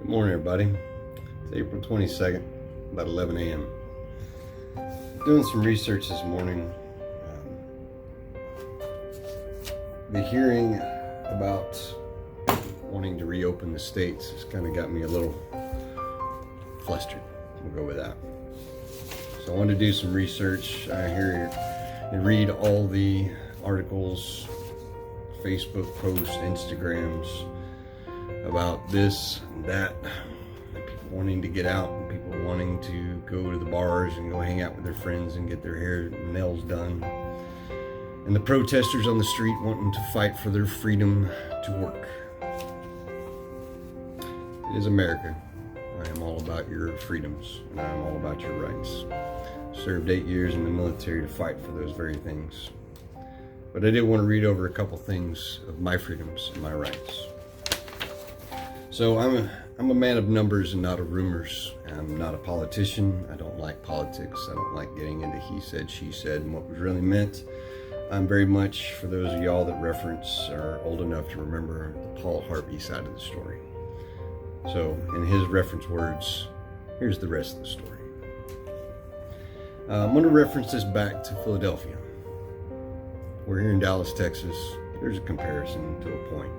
Morning, everybody. It's April 22nd, about 11 a.m. Doing some research this morning. The hearing about wanting to reopen the states has kind of got me a little flustered. We'll go with that. So I wanted to do some research. I hear and read all the articles, Facebook posts, Instagrams about this and that, and people wanting to get out, and people wanting to go to the bars and go hang out with their friends and get their hair and nails done, and the protesters on the street wanting to fight for their freedom to work. It is America. I am all about your freedoms, and I am all about your rights. Served 8 years in the military to fight for those very things. But I did want to read over a couple things of my freedoms and my rights. So I'm a man of numbers and not of rumors. I'm not a politician. I don't like politics. I don't like getting into he said, she said, and what was really meant. I'm very much, for those of y'all that reference are old enough to remember the Paul Harvey side of the story. So in his reference words, here's the rest of the story. I'm going to reference this back to Philadelphia. We're here in Dallas, Texas. There's a comparison to a point.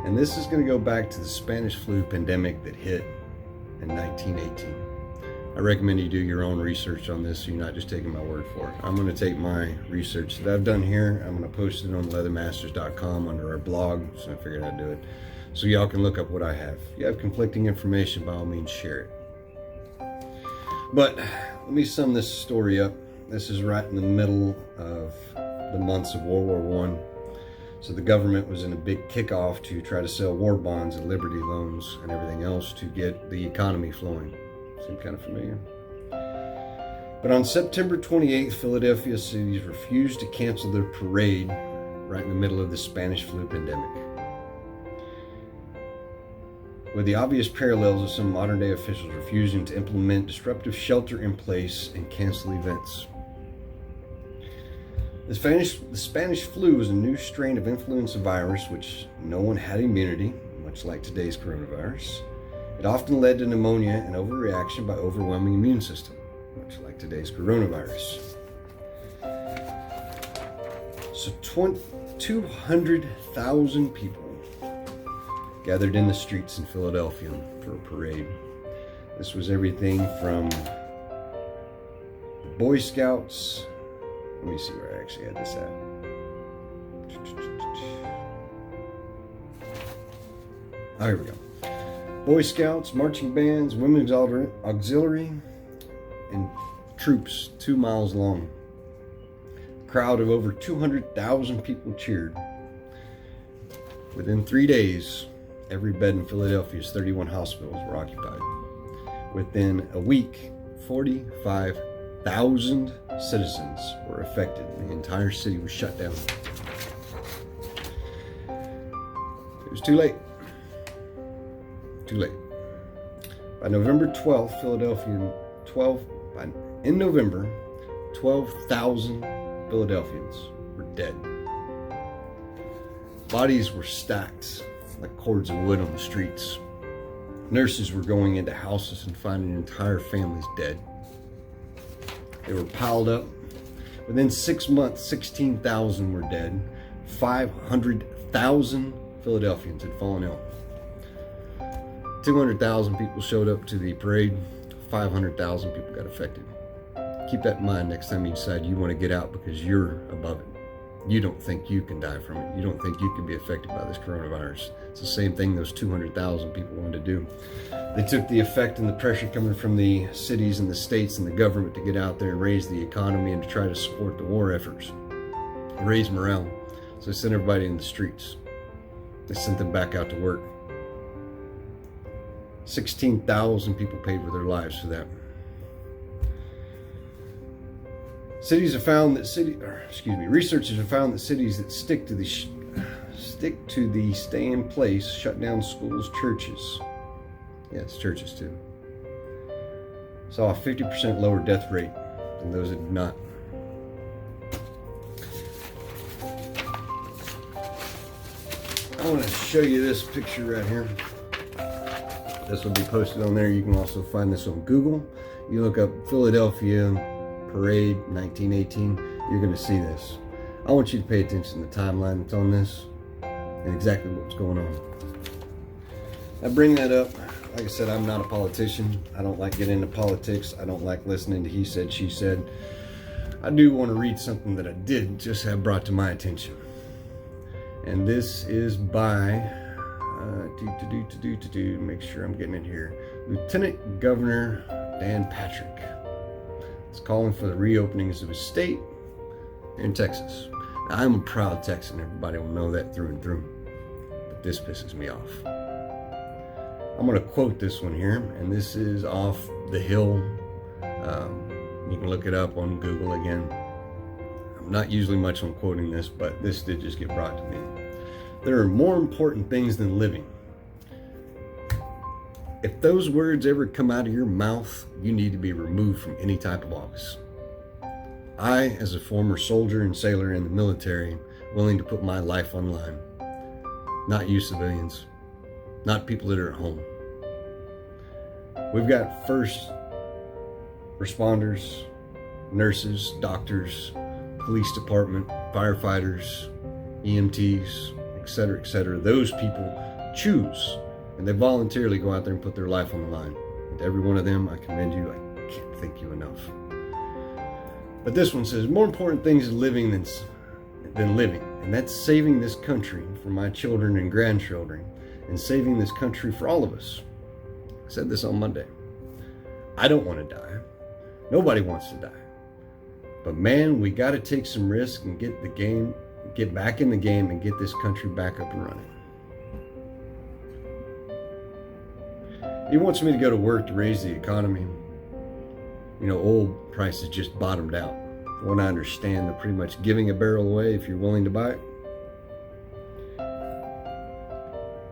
And this is going to go back to the Spanish flu pandemic that hit in 1918. I recommend you do your own research on this, so you're not just taking my word for it. I'm going to take my research that I've done here. I'm going to post it on leathermasters.com under our blog, so I figured I'd do it. So y'all can look up what I have. If you have conflicting information, by all means, share it. But let me sum this story up. This is right in the middle of the months of World War I. So the government was in a big kickoff to try to sell war bonds and Liberty loans and everything else to get the economy flowing. Seem kind of familiar? But on September 28th, Philadelphia cities refused to cancel their parade right in the middle of the Spanish flu pandemic. With the obvious parallels of some modern day officials refusing to implement disruptive shelter in place and cancel events. The Spanish flu was a new strain of influenza virus which no one had immunity, much like today's coronavirus. It often led to pneumonia and overreaction by overwhelming immune system, much like today's coronavirus. So 200,000 people gathered in the streets in Philadelphia for a parade. This was everything from Boy Scouts. Let me see where I actually had this at. Oh, here we go. Boy Scouts, marching bands, women's auxiliary, and troops 2 miles long. A crowd of over 200,000 people cheered. Within 3 days, every bed in Philadelphia's 31 hospitals were occupied. Within a week, 45,000 citizens were affected. The entire city was shut down. It was too late. Too late. By November 12th, in November, 12,000 Philadelphians were dead. Bodies were stacked like cords of wood on the streets. Nurses were going into houses and finding entire families dead. They were piled up. Within 6 months, 16,000 were dead. 500,000 Philadelphians had fallen ill. 200,000 people showed up to the parade. 500,000 people got affected. Keep that in mind next time you decide you want to get out because you're above it. You don't think you can die from it. You don't think you can be affected by this coronavirus. It's the same thing those 200,000 people wanted to do. They took the effect and the pressure coming from the cities and the states and the government to get out there and raise the economy and to try to support the war efforts, raise morale. So they sent everybody in the streets. They sent them back out to work. 16,000 people paid with their lives for that. Researchers have found that cities that stick to the stay in place shut down schools, churches. Yeah, it's churches too. Saw a 50% lower death rate than those that did not. I want to show you this picture right here. This will be posted on there. You can also find this on Google. You look up Philadelphia Parade 1918, you're going to see this. I want you to pay attention to the timeline that's on this and exactly what's going on. I bring that up, like I said, I'm not a politician. I don't like getting into politics. I don't like listening to he said, she said. I do want to read something that I did just have brought to my attention. And this is by, make sure I'm getting it here, Lieutenant Governor Dan Patrick. It's calling for the reopenings of his state in Texas. Now, I'm a proud Texan. Everybody will know that through and through. But this pisses me off. I'm going to quote this one here, and this is off The Hill. You can look it up on Google again. I'm not usually much on quoting this, but this did just get brought to me. There are more important things than living. If those words ever come out of your mouth, you need to be removed from any type of office. I, as a former soldier and sailor in the military, willing to put my life on the line. Not you civilians, not people that are at home. We've got first responders, nurses, doctors, police department, firefighters, EMTs, etc., etc. Those people choose, and they voluntarily go out there and put their life on the line. And to every one of them, I commend you. I can't thank you enough. But this one says, more important things living than living, and that's saving this country for my children and grandchildren, and saving this country for all of us. I said this on Monday. I don't want to die. Nobody wants to die. But man, we got to take some risk and get back in the game and get this country back up and running. He wants me to go to work to raise the economy. You know, oil prices just bottomed out. From what I understand, they're pretty much giving a barrel away if you're willing to buy it.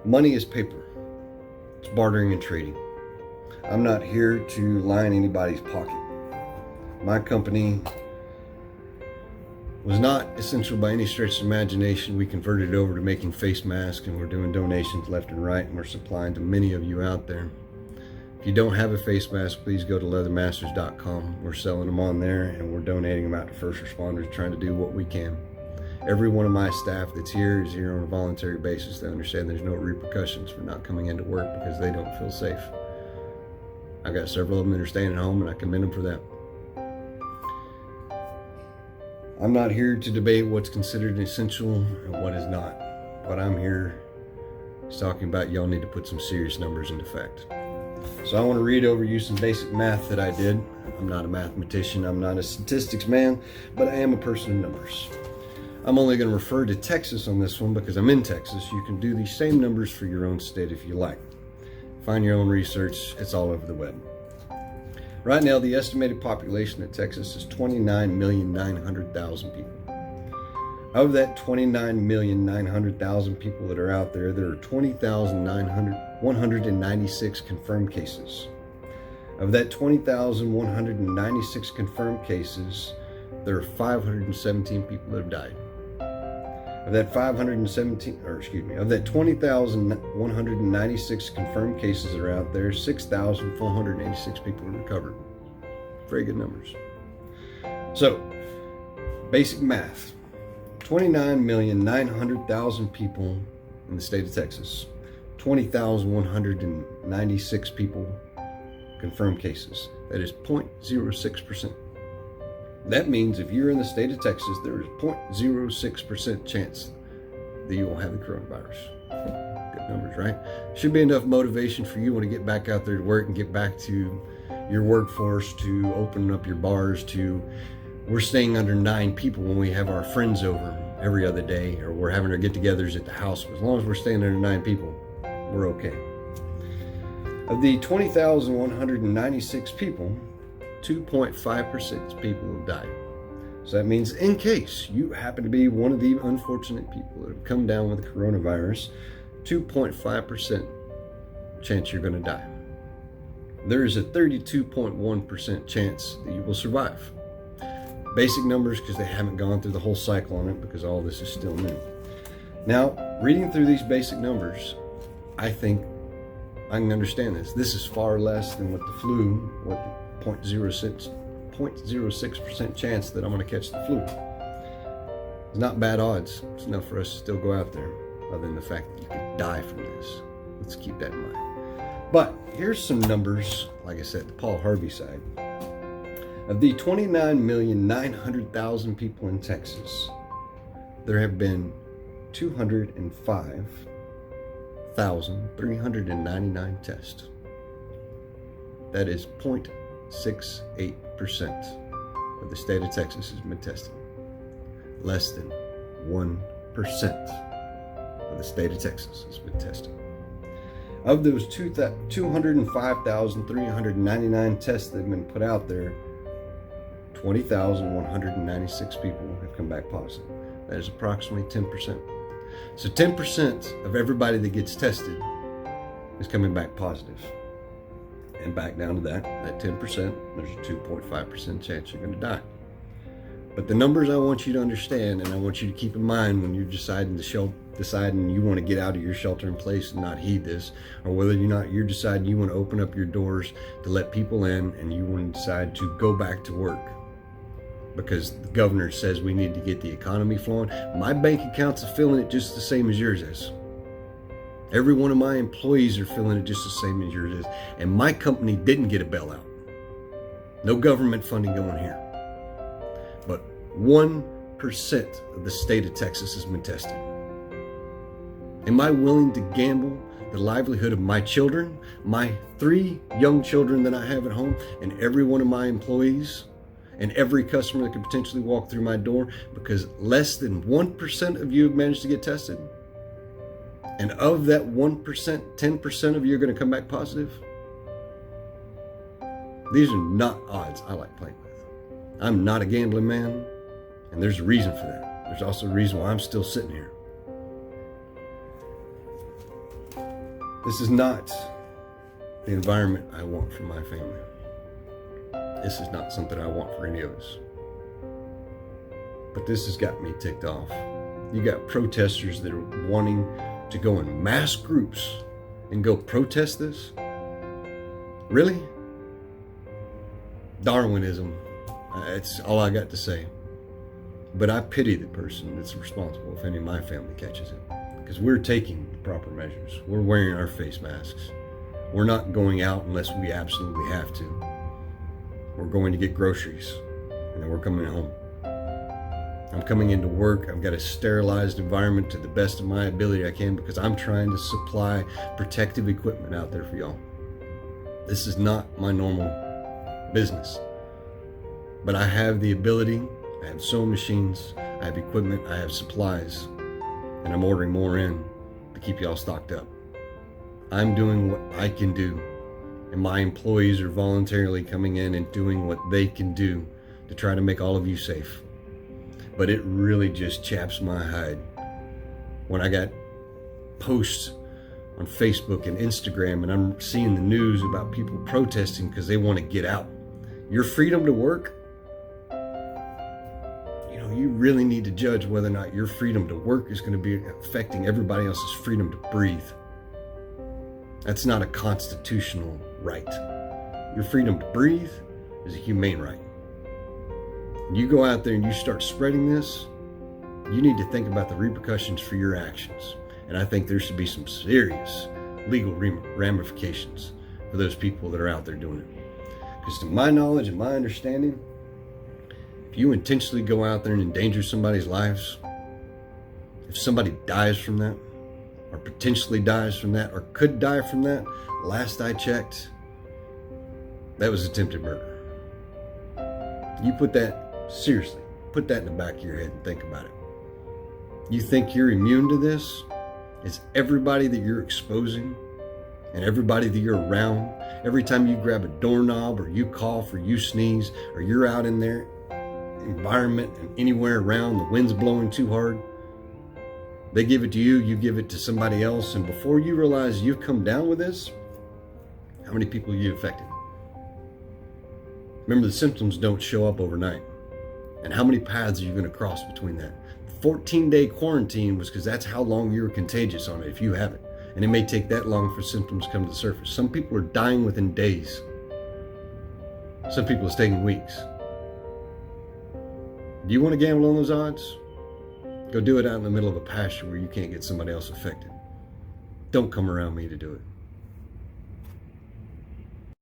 Money is paper. It's bartering and trading. I'm not here to line anybody's pocket. My company was not essential by any stretch of imagination. We converted it over to making face masks, and we're doing donations left and right, and we're supplying to many of you out there. If you don't have a face mask, please go to leathermasters.com. We're selling them on there, and we're donating them out to first responders, trying to do what we can. Every one of my staff that's here is here on a voluntary basis. They understand there's no repercussions for not coming into work because they don't feel safe. I got several of them that are staying at home, and I commend them for that. I'm not here to debate what's considered essential and what is not. What I'm here is talking about y'all need to put some serious numbers into effect. So I want to read over you some basic math that I did. I'm not a mathematician, I'm not a statistics man, but I am a person of numbers. I'm only going to refer to Texas on this one because I'm in Texas. You can do these same numbers for your own state if you like. Find your own research, it's all over the web. Right now, the estimated population of Texas is 29,900,000 people. Of that 29,900,000 people that are out there, there are 20,196 confirmed cases. Of that 20,196 confirmed cases, there are 517 people that have died. Of that 20,196 confirmed cases that are out there, 6,486 people are recovered. Very good numbers. So, basic math. 29,900,000 people in the state of Texas. 20,196 people confirmed cases. That is 0.06%. That means if you're in the state of Texas, there is 0.06% chance that you will have the coronavirus. Good numbers, right? Should be enough motivation for you when to get back out there to work and get back to your workforce, to open up your bars, to we're staying under 9 people when we have our friends over every other day, or we're having our get-togethers at the house. As long as we're staying under 9 people, we're okay. Of the 20,196 people, 2.5% people have died. So that means in case you happen to be one of the unfortunate people that have come down with the coronavirus, 2.5% chance you're going to die. There is a 32.1% chance that you will survive. Basic numbers because they haven't gone through the whole cycle on it because all this is still new. Now, reading through these basic numbers, I think I can understand this. This is far less than what the flu, what 0.06% chance that I'm going to catch the flu. It's not bad odds. It's enough for us to still go out there, other than the fact that you could die from this. Let's keep that in mind. But here's some numbers, like I said, the Paul Harvey side. Of the 29,900,000 people in Texas, there have been 205,399 tests. That is 0.68% of the state of Texas has been tested. Less than 1% of the state of Texas has been tested. Of those 205,399 tests that have been put out there, 20,196 people have come back positive. That is approximately 10%. So 10% of everybody that gets tested is coming back positive. And back down to that 10%, there's a 2.5% chance you're going to die. But the numbers I want you to understand, and I want you to keep in mind when you're deciding you want to get out of your shelter in place and not heed this, or whether you're deciding you want to open up your doors to let people in and you want to decide to go back to work because the governor says we need to get the economy flowing. My bank accounts are feeling it just the same as yours is. Every one of my employees are feeling it just the same as yours is. And my company didn't get a bailout. No government funding going here. But 1% of the state of Texas has been tested. Am I willing to gamble the livelihood of my children, my 3 young children that I have at home, and every one of my employees, and every customer that could potentially walk through my door, because less than 1% of you have managed to get tested? And of that 1%, 10% of you are going to come back positive? These are not odds I like playing with. I'm not a gambling man, and there's a reason for that. There's also a reason why I'm still sitting here. This is not the environment I want for my family. This is not something I want for any of us. But this has got me ticked off. You got protesters that are wanting to go in mass groups and go protest this? Really? Darwinism. That's all I got to say. But I pity the person that's responsible if any of my family catches it. Because we're taking the proper measures. We're wearing our face masks. We're not going out unless we absolutely have to. We're going to get groceries, and then we're coming home. I'm coming into work. I've got a sterilized environment to the best of my ability I can, because I'm trying to supply protective equipment out there for y'all. This is not my normal business. But I have the ability. I have sewing machines. I have equipment. I have supplies. And I'm ordering more in to keep y'all stocked up. I'm doing what I can do. And my employees are voluntarily coming in and doing what they can do to try to make all of you safe. But it really just chaps my hide when I got posts on Facebook and Instagram, and I'm seeing the news about people protesting because they want to get out. Your freedom to work, you really need to judge whether or not your freedom to work is going to be affecting everybody else's freedom to breathe. That's not a constitutional right. Your freedom to breathe is a humane right. You go out there and you start spreading this, you need to think about the repercussions for your actions. And I think there should be some serious legal ramifications for those people that are out there doing it. Because to my knowledge and my understanding, if you intentionally go out there and endanger somebody's lives, if somebody dies from that, or potentially dies from that, or could die from that, last I checked, that was attempted murder. You put that, seriously, put that in the back of your head and think about it. You think you're immune to this? It's everybody that you're exposing and everybody that you're around. Every time you grab a doorknob, or you cough, or you sneeze, or you're out in their environment and anywhere around, the wind's blowing too hard, they give it to you, you give it to somebody else, and before you realize you've come down with this, how many people you affected? Remember, the symptoms don't show up overnight. And how many paths are you going to cross between that? The 14-day quarantine was because that's how long you were contagious on it if you have it. And it may take that long for symptoms to come to the surface. Some people are dying within days. Some people it's taking weeks. Do you want to gamble on those odds? Go do it out in the middle of a pasture where you can't get somebody else affected. Don't come around me to do it.